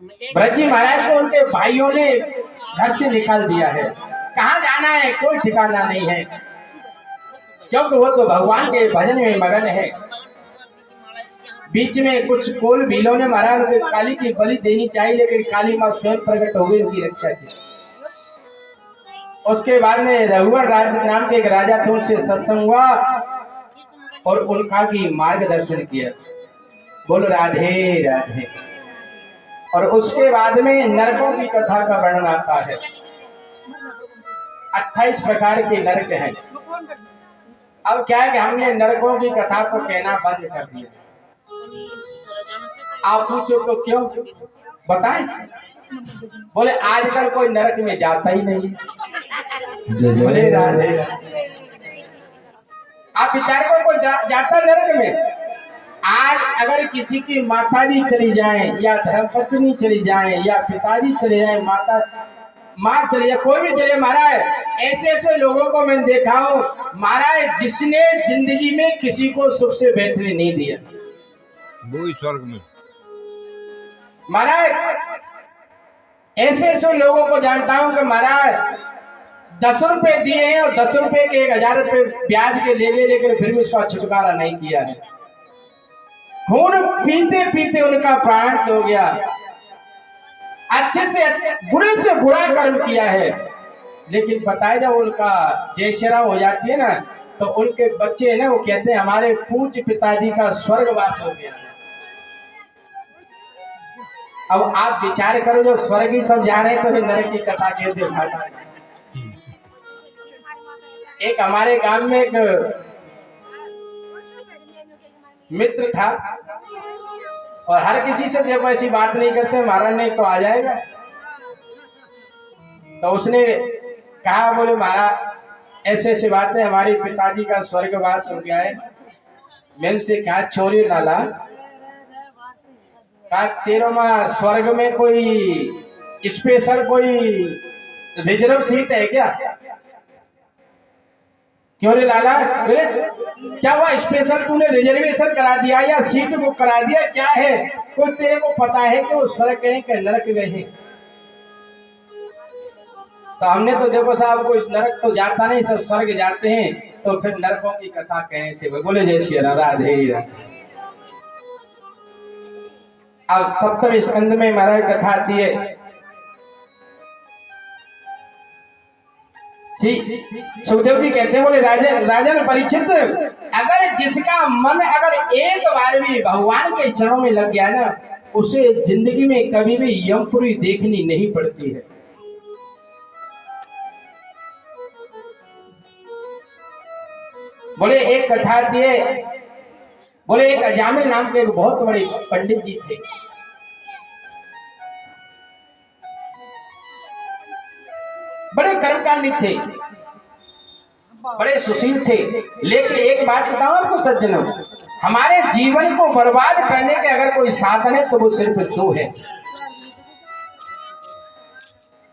ब्रजी महाराज को उनके भाइयों ने घर से निकाल दिया है। कहाँ जाना है कोई ठिकाना नहीं है, क्योंकि वो तो भगवान के भजन में मगन है। बीच में कुछ कोल भीलों ने महाराज उनके काली की बलि देनी चाहिए, लेकिन काली माँ स्वयं प्रकट हो गई, उनकी रक्षा की। उसके बाद में रघुवर नाम के एक राजा थे, उनसे सत्संग हुआ और उनका की मार्गदर्शन किया। बोलो राधे राधे। और उसके बाद में नरकों की कथा का वर्णन आता है। 28 प्रकार के नरक हैं। अब क्या है कि हमने नरकों की कथा को कहना बंद कर दिया। आप पूछो तो क्यों बताएं? बोले आजकल कोई नरक में जाता ही नहीं। बोले राधे। आप विचार को कोई जाता नरक में? आज अगर किसी की माताजी चली जाए या धर्मपत्नी चली जाए या पिताजी चले जाए, माँ चली जाए, कोई भी चले महाराज, ऐसे ऐसे लोगों को मैंने देखा हूँ महाराज जिसने जिंदगी में किसी को सुख से बैठने नहीं दिया, वो ही स्वर्ग में। महाराज ऐसे ऐसे लोगों को जानता हूं कि महाराज 10 रुपए दिए हैं और 10 रुपए के 1000 रुपए ब्याज के ले लेकर फिर भी उसका छुटकारा नहीं किया है। खून पीते पीते उनका प्राण हो गया। अच्छे से बुरे से बुरा कर्म किया है, लेकिन बताया जब उनका जय श्री राम हो जाती है ना, तो उनके बच्चे ना वो कहते हैं हमारे पूज्य पिताजी का स्वर्गवास हो गया। अब आप विचार करो, जो स्वर्ग ही सब जा रहे हैं तो नरक की कथा कहते भाटा। एक हमारे गांव में एक मित्र था और हर किसी से देखो ऐसी बात नहीं करते, महाराज ने तो आ जाएगा। तो उसने कहा बोले महाराज ऐसे ऐसी बातें, हमारे पिताजी का स्वर्गवास हो गया है। मैंने उनसे कहा छोरी लाला, तेरे माँ स्वर्ग में कोई स्पेशल कोई रिजर्व सीट है क्या? क्यों रे लाला, क्या हुआ? स्पेशल तूने रिजर्वेशन करा दिया या सीट बुक करा दिया, क्या है? कोई तेरे को पता है कि वो स्वर्ग गए कि नरक गए हैं? तो हमने तो देखो साहब कोई नरक तो जाता नहीं, सब स्वर्ग जाते हैं। तो फिर नरकों की कथा कहने से बोले जय श्री राधे। अब 7वें स्कंद में महाराज कथा आती है। सुखदेव जी कहते हैं बोले राजन परीक्षित, अगर जिसका मन अगर एक बार भी भगवान के चरणों में लग गया ना, उसे जिंदगी में कभी भी यमपुरी देखनी नहीं पड़ती है। बोले एक कथा आती है। बोले एक अजामिल नाम के बहुत बड़े पंडित जी थे। बड़े कर्मकांडी थे, बड़े सुशील थे, लेकिन एक बात बताऊं आपको सज्जनों, हमारे जीवन को बर्बाद करने के अगर कोई साधन है तो वो सिर्फ 2 है।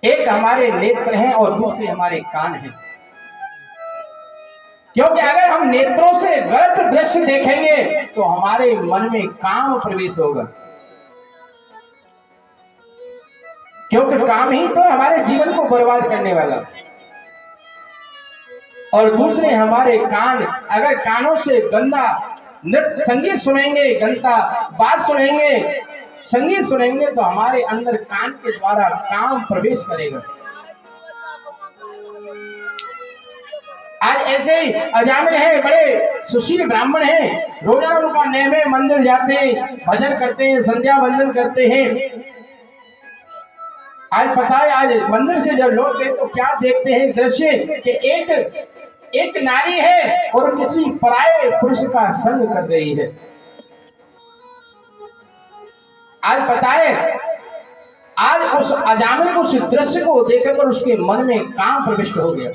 एक हमारे नेत्र हैं और दूसरे हमारे कान हैं। क्योंकि अगर हम नेत्रों से गलत दृश्य देखेंगे तो हमारे मन में काम प्रवेश होगा, क्योंकि काम ही तो हमारे जीवन को बर्बाद करने वाला। और दूसरे हमारे कान, अगर कानों से गंदा नृत्य संगीत सुनेंगे, गंदा बात सुनेंगे, संगीत सुनेंगे, तो हमारे अंदर कान के द्वारा काम प्रवेश करेगा। आज ऐसे ही अजामिल है, बड़े सुशील ब्राह्मण हैं, रोजाना उनका नियम है, मंदिर जाते हैं, भजन करते हैं, संध्या वंदन करते हैं। आज पता है, आज मंदिर से जब लौट गए तो क्या देखते हैं दृश्य कि एक नारी है और किसी पराये पुरुष का संग कर रही है। आज पता है, आज उस अजामिल को उस दृश्य को देखकर उसके मन में काम प्रविष्ट हो गया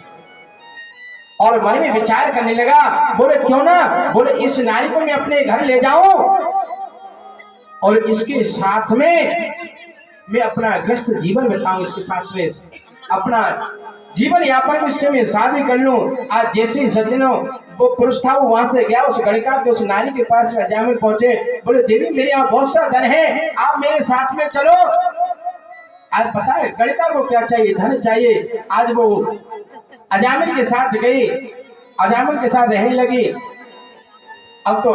और मन में विचार करने लगा। बोले क्यों ना, बोले इस नारी को मैं अपने घर ले जाऊं और इसके साथ में मैं अपना ग्रस्त जीवन बिताऊं, इसके साथ में अपना जीवन यापन को इससे मैं शादी कर लूं। आज जैसे सज्जनों वो पुरुष था, वो वहां से गया, उस गणिका के उस नारी के पास अजामिल पहुंचे। बोले देवी मेरे यहाँ बहुत सा धन है, आप मेरे साथ में चलो, आज पता है गणिका को क्या चाहिए, धन चाहिए। आज वो अजामिल के साथ गई, अजामिल के साथ रहने लगी। अब तो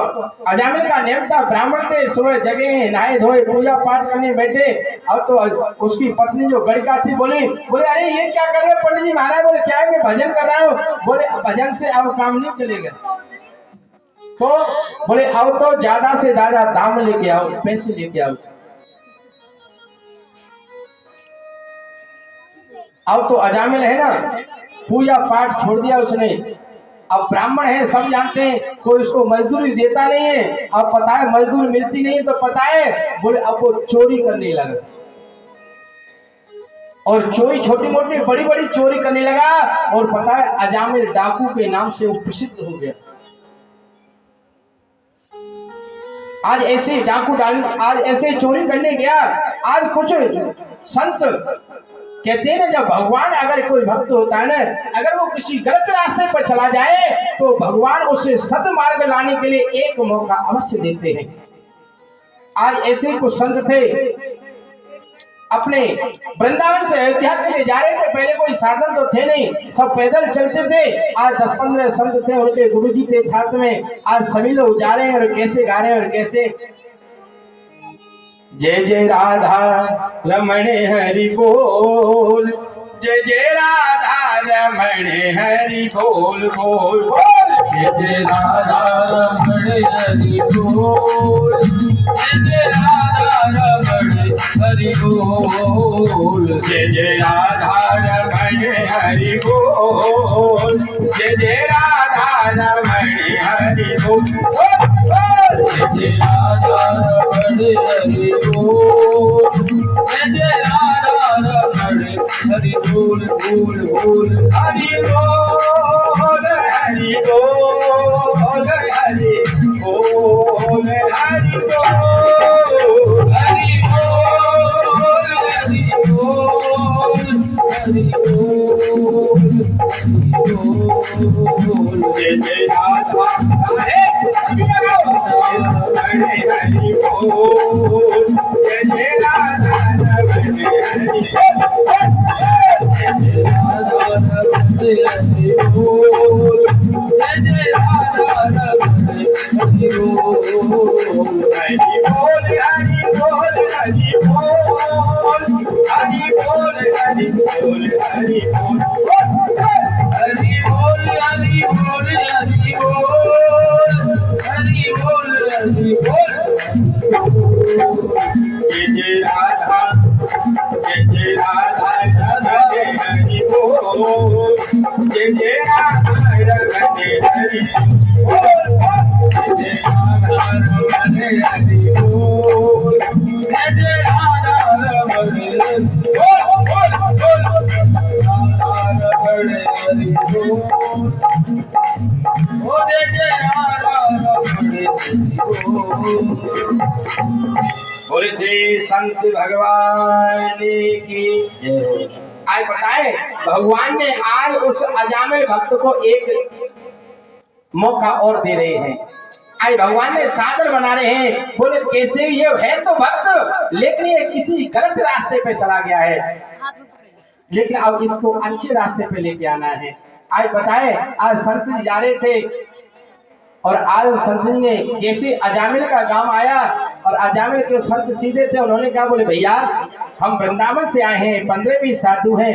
अजामिल का नियम था, ब्राह्मण थे, सुबह जगे, नहाए धोए, पूजा पाठ करने बैठे। अब तो उसकी पत्नी जो गणिका थी बोले अरे ये क्या कर रहे हो पंडित जी महाराज? बोले क्या है, मैं भजन कर रहा हूँ। बोले भजन से अब काम नहीं चलेगा। तो बोले अब तो ज्यादा से ज्यादा दाम लेके आओ, पैसे लेके आओ। अब तो अजामिल है ना, पूजा पाठ छोड़ दिया उसने। अब ब्राह्मण है, सब जानते हैं, कोई उसको मजदूरी देता नहीं है। अब पता है मजदूरी मिलती नहीं तो पता है, बोले अब वो चोरी करने लगा। और चोरी छोटी मोटी बड़ी बड़ी चोरी करने लगा। और पता है अजामिल डाकू के नाम से वो प्रसिद्ध हो गया। आज ऐसे डाकू डाल, आज ऐसे चोरी करने गया। आज कुछ संत कहते हैं ना, जब भगवान अगर कोई भक्त होता है ना, अगर वो किसी गलत रास्ते पर चला जाए तो भगवान उसे सतमार्ग लाने के लिए एक मौका अवश्य देते हैं। आज ऐसे कुछ संत थे, अपने वृंदावन से अयोध्या के लिए जा रहे थे। पहले कोई साधन तो थे नहीं, सब पैदल चलते थे। आज 10-15 संत थे, उनके गुरुजी थे साथ में। आज सभी लोग जा रहे हैं और कैसे गा रहे हैं और कैसे, जय जय राधा रमण हरि बोल, जय जय राधा रमण हरि बोल बोल बोल, जय जय राधा रमण हरि बोल, जय जय राधा रमण हरि बोल, जय जय राधा रमण हरि बोल, जय जय राधा रमण हरि बोल, जय जय राधा रमण हरि बोल, जय जय राधा रमण हरि बोल बोल बोल, हरि बोल हरि बोल हरि बोल हरि बोल, हरि बोल हरि बोल हरि बोल, जय जय राधा हरि बोल, जय जय राधा रमण हरि बोल, जय जय राधा रमण हरि बोल, हरि बोल हरि बोल हरि बोल, हरि बोल हरि बोल हरि बोल, हरि बोल हरि बोल हरि बोल, हरि बोल हरि बोल, जय जय राधा राधा हरि बोल, जय जय राधा रमण हरि बोल, जय जय राधा रमण हरि बोल, जय जय राधा रमण बोल बोल बोल, राधा रमण हरि बोल, ओ जय जय राधा रमण हरि बोल। बोले श्री संत भगवान की जय। आज बताए भगवान ने आज उस अजामिल भक्त को एक मौका और दे रहे हैं। आज भगवान ने साधन बना रहे हैं। बोले कैसे, ये है तो भक्त, लेकिन ये किसी गलत रास्ते पे चला गया है, लेकिन अब इसको अच्छे रास्ते पे लेके आना है। आज बताए आज संत जी जा रहे थे और आज संत जी ने जैसे अजामिल का गांव आया और अजामिल के संत सीधे थे, उन्होंने कहा बोले भैया हम वृंदावन से आए हैं, 15-20 साधु हैं,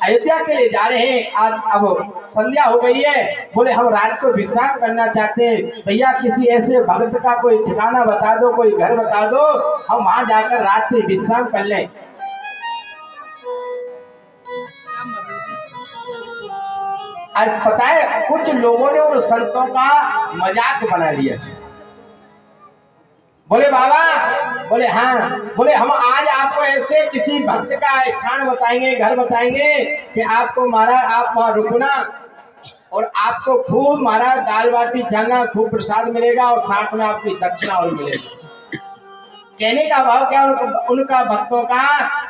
अयोध्या के लिए जा रहे हैं। आज अब संध्या हो गई है, बोले हम रात को विश्राम करना चाहते हैं। भैया किसी ऐसे भक्त का कोई ठिकाना बता दो, कोई घर बता दो, हम वहां जाकर रात में विश्राम कर लें। आज पता है कुछ लोगों ने उन संतों का मजाक बना लिया। बोले बाबा, बोले हाँ, बोले हम आज आपको ऐसे किसी भक्त का स्थान बताएंगे, घर बताएंगे कि आपको महाराज आप वहां रुकना और आपको खूब महाराज दाल बाटी चना खूब प्रसाद मिलेगा और साथ में आपकी दक्षिणा और मिलेगी। कहने का भाव क्या उनका भक्तों का,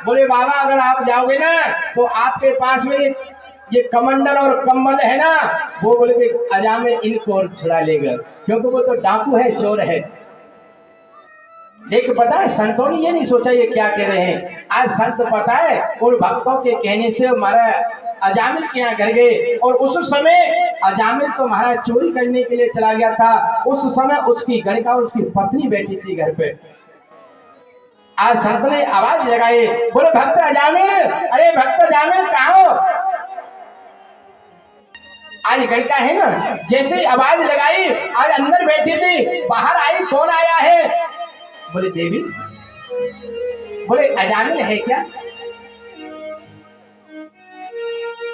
बोले बाबा अगर आप जाओगे ना तो आपके पास में ये कमंडल और कम्बल है ना, वो बोले कि अजामिल इनको और छुड़ा लेगा, क्योंकि वो तो डाकू है, चोर है। देख पता है संतों ने ये नहीं सोचा ये क्या कह रहे हैं। आज संत पता है उन भक्तों के कहने से महाराज अजामिल के यहाँ घर गए और उस समय अजामिल तो महाराज चोरी करने के लिए चला गया था। उस समय उसकी गणिका और उसकी पत्नी बैठी थी घर पे। आज संत ने आवाज लगाई, बोले भक्त अजामिल, अरे भक्त अजामिल कहाँ हो? आज गणिका है ना, जैसे ही आवाज लगाई आज अंदर बैठी थी, बाहर आई, कौन आया है? बोले देवी। बोले अजामिल है क्या?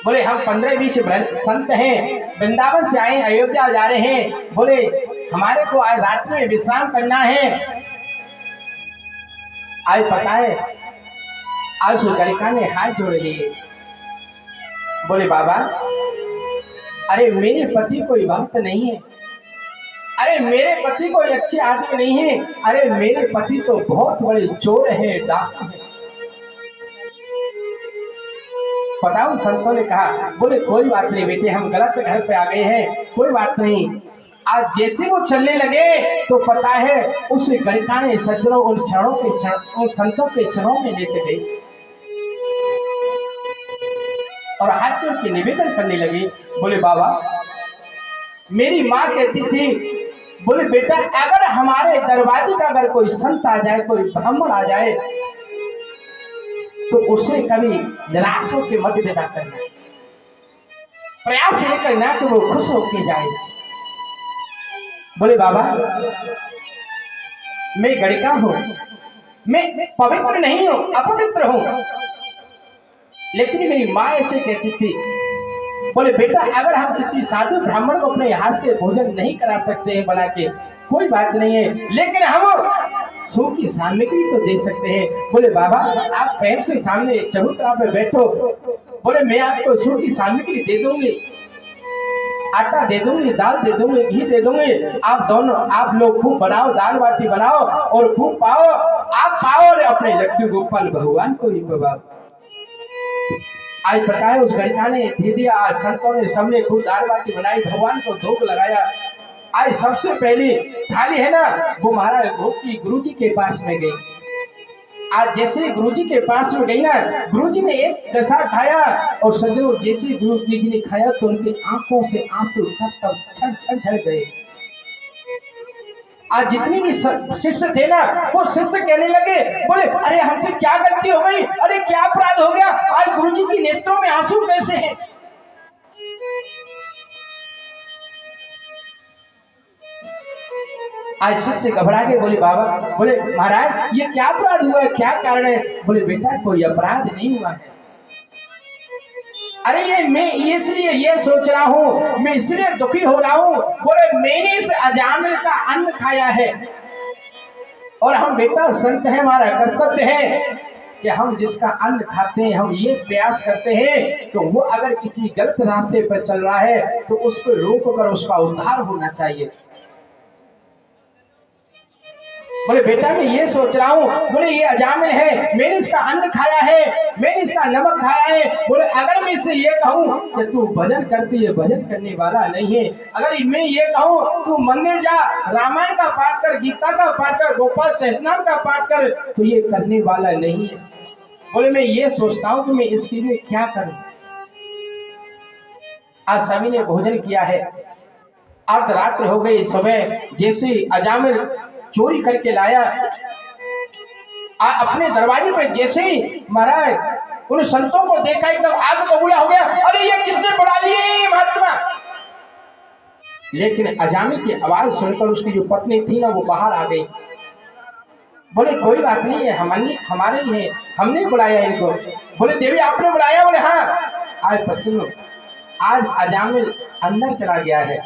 बोले हम 15-20 संत हैं, वृंदावन से आए, अयोध्या जा रहे हैं। बोले हमारे को आज रात में विश्राम करना है। आज पता है आज गणिका ने हाथ जोड़ लिए। बोले बाबा, अरे मेरे पति कोई भक्त नहीं है, अरे मेरे पति कोई अच्छे आदमी नहीं है, अरे मेरे पति तो बहुत बड़े चोर है, डाकू है। पता उन संतों ने कहा, बोले कोई बात नहीं बेटे, हम गलत घर पे आ गए हैं, कोई बात नहीं। आज जैसे वो चलने लगे तो पता है उस गणिका ने सज्जनों उन संतों के चरणों में लेते गए और हाथ जोड़ के निवेदन करने लगे। बोले बाबा, मेरी माँ कहती थी, बोले बेटा अगर हमारे दरवाजे का अगर कोई संत आ जाए, कोई ब्राह्मण आ जाए तो उसे कभी निराश होकर मत विदा करना, प्रयास ये करना कि वो खुश होके जाए। बोले बाबा, मैं गणिका हूं, मैं पवित्र नहीं हूं, अपवित्र हूं, लेकिन मेरी माँ ऐसे कहती थी। बोले बेटा अगर हम किसी साधु ब्राह्मण को अपने हाथ से भोजन नहीं करा सकते हैं बना के, कोई बात नहीं है, लेकिन हम सो की सामग्री तो दे सकते हैं। बोले बाबा आप प्रेम से सामने चबूतरा पे बैठो, बोले मैं आपको सो की सामग्री दे दूंगी, आटा दे दूंगी, दाल दे दूंगी, घी दे दूंगी, आप लोग खूब बनाओ, दाल बाटी बनाओ और खूब पाओ, आप पाओ और अपने लड्डू गोपाल भगवान को ही पवाओ। आज पता है उस गणिका ने दे दिया। आज संतों ने सबने खूब दाल बाटी बनाई, भगवान को धूप लगाया। आज सबसे पहली थाली है ना, वो महाराज भोग की गुरुजी के पास में गई। आज जैसे गुरुजी के पास में गई ना, गुरुजी ने एक दशा खाया और सज्जनों जैसे गुरुजी ने खाया तो उनकी आंखों से आंसू छड़ गए। आज जितने भी शिष्य थे ना, वो शिष्य कहने लगे, बोले अरे हमसे क्या गलती हो गई, अरे क्या अपराध हो गया, आज गुरुजी की नेत्रों में आंसू कैसे हैं? आज शिष्य घबरा के बोले बाबा, बोले महाराज ये क्या अपराध हुआ है, क्या कारण है? बोले बेटा कोई अपराध नहीं हुआ है, अरे ये मैं इसलिए ये सोच रहा हूँ, मैं इसलिए दुखी हो रहा हूँ। बोले मैंने इस अजामिल का अन्न खाया है और हम बेटा संत है, हमारा कर्तव्य है कि हम जिसका अन्न खाते हैं हम ये प्रयास करते हैं तो वो अगर किसी गलत रास्ते पर चल रहा है तो उसको रोक कर उसका उद्धार होना चाहिए। बोले बेटा मैं ये सोच रहा हूँ, बोले ये अजामिल है, मैंने इसका अन्न खाया है, मैंने इसका नमक खाया है। बोले अगर मैं इससे ये कहूँ कि तू भजन करती है, भजन करने वाला नहीं है, अगर मैं ये कहूँ तू मंदिर जा, रामायण का पाठ कर, गीता का पाठ कर, गोपाल सहस्रनाम का पाठ कर, तो ये करने वाला नहीं है। बोले मैं ये सोचता हूँ कि मैं इसके लिए क्या करूँ। आज सभी ने भोजन किया है, अर्धरात्र हो गई। सुबह जैसे अजामिल चोरी करके लाया, अपने दरवाजे पे जैसे ही महाराज उन संतों को देखा एकदम आग बबूला हो गया, अरे ये किसने बुला लिए महात्मा। लेकिन अजामिल की आवाज सुनकर उसकी जो पत्नी थी ना वो बाहर आ गई। बोले कोई बात नहीं है, हमारे लिए हमने बुलाया इनको। बोले देवी आपने बुलाया? बोले हाँ। आज बच्चों आज अजामिल अंदर चला गया है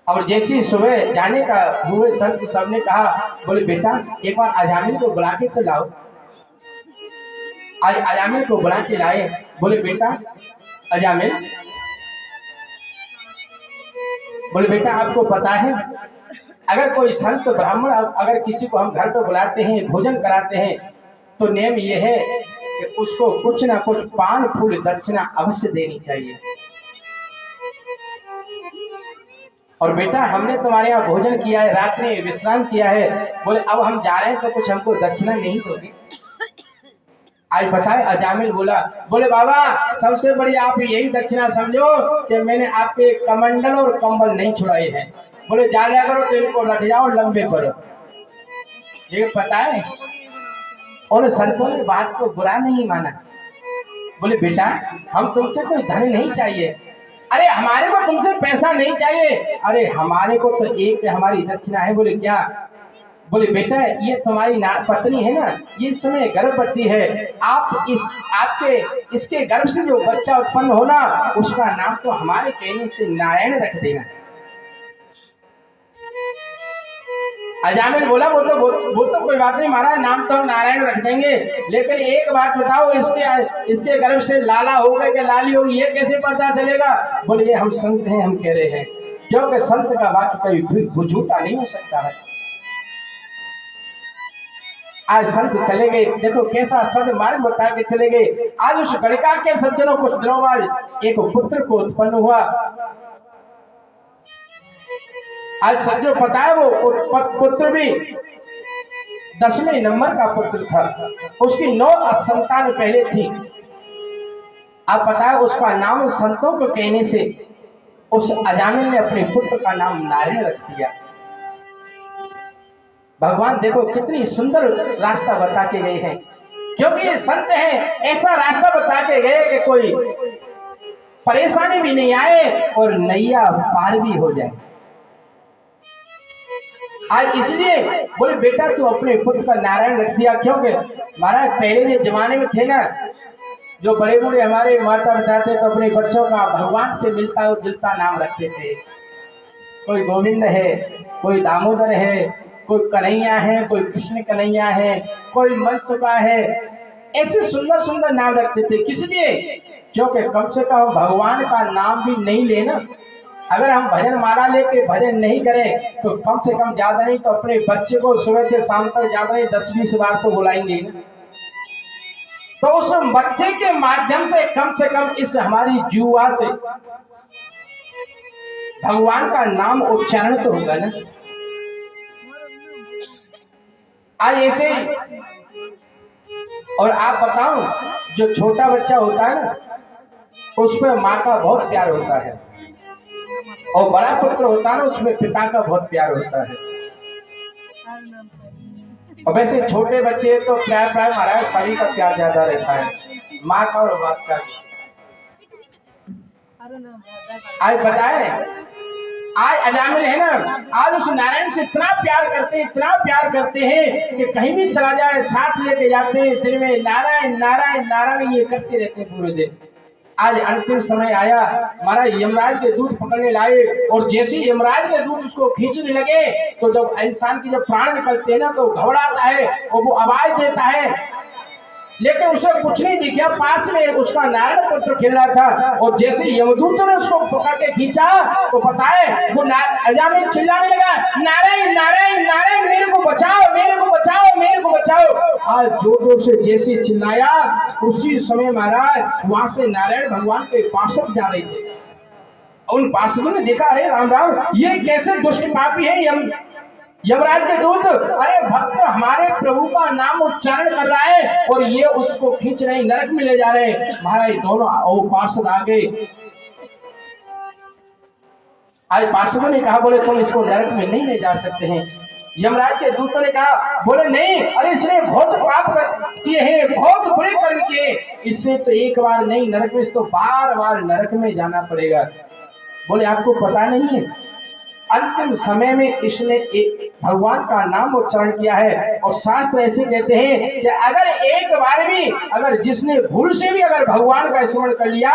और जैसे ही सुबह जाने का हुए संत सबने कहा, बोले बेटा एक बार अजामिल को बुला के तो लाओ। आज अजामिल को बुला के लाए। बोले बेटा अजामिल, बोले बेटा आपको पता है अगर कोई संत ब्राह्मण अगर किसी को हम घर पर बुलाते हैं, भोजन कराते हैं तो नियम ये है कि उसको कुछ ना कुछ पान फूल दक्षिणा अवश्य देनी चाहिए। और बेटा हमने तुम्हारे यहाँ भोजन किया है, रात में विश्राम किया है, बोले अब हम जा रहे हैं तो कुछ हमको दक्षिणा नहीं दोगे? आज बताए अजामिल बोला, बोले बाबा सबसे बड़ी आप यही दक्षिणा समझो कि मैंने आपके कमंडल और कंबल नहीं छुड़ाए हैं। बोले जा लिया करो तो इनको रख जाओ लंबे करो। ये पता है और संतों ने बात को बुरा नहीं माना। बोले बेटा हम तुमसे कोई धन नहीं चाहिए। अरे हमारे को तुमसे पैसा नहीं चाहिए। अरे हमारे को तो एक हमारी दक्षिणा है। बोले क्या? बोले बेटा ये तुम्हारी पत्नी है ना, ये इस समय गर्भवती है, आप इसके गर्भ से जो बच्चा उत्पन्न होना उसका नाम तो हमारे कहने से नारायण रख देना। अजामिल बोला वो तो कोई बात नहीं महाराज, नाम तो हम नारायण रख देंगे, लेकिन एक बात बताओ इसके गर्भ से लाला होगा कि लाली होगी ये कैसे पता चलेगा? बोले ये हम संत हैं, हम कह रहे हैं, क्योंकि संत का वाक्य कभी झूठा नहीं हो सकता है। आज संत चले गए, देखो कैसा संत मार्ग बता के चले गए। आज उस गणिका के सज्जनों कुछ दिनों बाद एक पुत्र को उत्पन्न हुआ। आज सज्जनों पता है वो पुत्र भी 10वें नंबर का पुत्र था, उसकी 9 संतान पहले थी। आप पता है उसका नाम संतों को कहने से उस अजामिल ने अपने पुत्र का नाम नारायण रख दिया। भगवान देखो कितनी सुंदर रास्ता बता के गए हैं, क्योंकि ये संत हैं, ऐसा रास्ता बता के गए कि कोई परेशानी भी नहीं आए और नैया पार भी हो जाए। आज इसलिए बोले बेटा तू अपने पुत्र का नारायण रख दिया, क्योंकि महाराज पहले जो जमाने में थे ना, जो बड़े बूढ़े हमारे माता बताते तो अपने बच्चों का भगवान से मिलता जुलता नाम रखते थे। कोई गोविंद है, कोई दामोदर है, कोई कन्हैया है, कोई कृष्ण कन्हैया है, कोई मनसुखा है, ऐसे सुंदर सुंदर नाम रखते थे। किस लिए? क्योंकि कम से कम भगवान का नाम भी नहीं लेना। अगर हम भजन माला लेके भजन नहीं करें तो कम से कम ज्यादा नहीं तो अपने बच्चे को सुबह से शाम तक ज्यादा नहीं 10-20 बार तो बुलाएंगे। तो उस बच्चे के माध्यम से कम इस हमारी जुआ से भगवान का नाम उच्चारण तो होगा ना। आज ऐसे और आप बताओ जो छोटा बच्चा होता है ना उस पर माँ का बहुत प्यार होता है, और बड़ा पुत्र होता है ना उसमें पिता का बहुत प्यार होता है। और वैसे छोटे बच्चे तो प्यार महाराज सभी का प्यार ज्यादा रहता है, माँ का और बाप का। आज बताए आज अजामिल है ना, आज उस नारायण से इतना प्यार करते हैं कि कहीं भी चला जाए साथ लेके जाते हैं, दिन में नारायण नारायण नारायण ये करते रहते हैं पूरे दिन। आज अंतिम समय आया, महाराज यमराज के दूध पकड़ने लाए, और जैसे यमराज के दूध उसको खींचने लगे तो जब इंसान की जब प्राण निकलते हैं ना तो घबराता है और वो आवाज देता है, लेकिन उसे कुछ नहीं दिखा। पास में उसका नारायण पुत्र खेल रहा था, और जैसे यमदूत ने उसको पकड़ के खींचा तो पता है वो अजामिल चिल्लाने लगा, नारायण नारायण नारायण मेरे को बचाओ मेरे को बचाओ मेरे को बचाओ। आज जोर से जैसे चिल्लाया उसी समय महाराज वहां से नारायण भगवान के पार्षद जा रहे थे। उन पार्षदों ने देखा, अरे राम राम ये कैसे दुष्ट पापी है यमराज के दूत, अरे भक्त हमारे प्रभु का नाम उच्चारण कर रहा है और ये उसको खींच रहे नरक में ले जा रहे हैं। महाराज दोनों पार्षद आ गए। आज पार्षदों ने कहा, बोले तुम इसको नरक में नहीं ले जा सकते हैं। यमराज के दूतों ने कहा, बोले नहीं, अरे इसने बहुत पाप किए हैं, बहुत बुरे कर्म किए, इससे तो एक बार नहीं नरक में, इसको बार बार नरक में जाना पड़ेगा। बोले आपको पता नहीं है अंतिम समय में इसने भगवान का नाम उच्चारण किया है, और शास्त्र ऐसे कहते हैं कि अगर एक बार भी अगर जिसने भूल से भी अगर भगवान का स्मरण कर लिया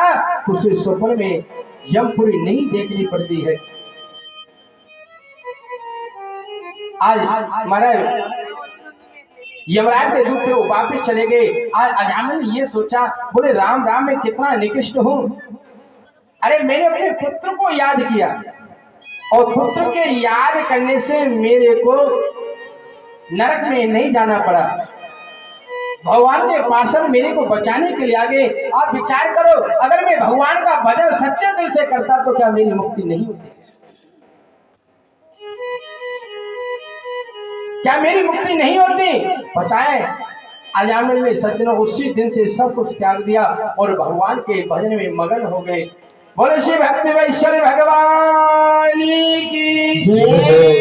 तो उसे स्वप्न में यमपुरी नहीं देखनी पड़ती है। आज महाराज यमराज के दूत थे वो वापिस चले गए। आज अजामिल ने ये सोचा, बोले राम राम मैं कितना निकृष्ट हूं, अरे मैंने अपने पुत्र को याद किया और पुत्र के याद करने से मेरे को नरक में नहीं जाना पड़ा, भगवान के पार्षद मेरे को बचाने के लिए आ गए। आप विचार करो अगर मैं भगवान का भजन सच्चे दिल से करता तो क्या मेरी मुक्ति नहीं होती? क्या मेरी मुक्ति नहीं होती? बताएं। अजामिल ने सज्जनों उसी दिन से सब कुछ त्याग दिया और भगवान के भजन में मगन हो गए। बोले श्री भक्ति वैश्वर भगवान की जय।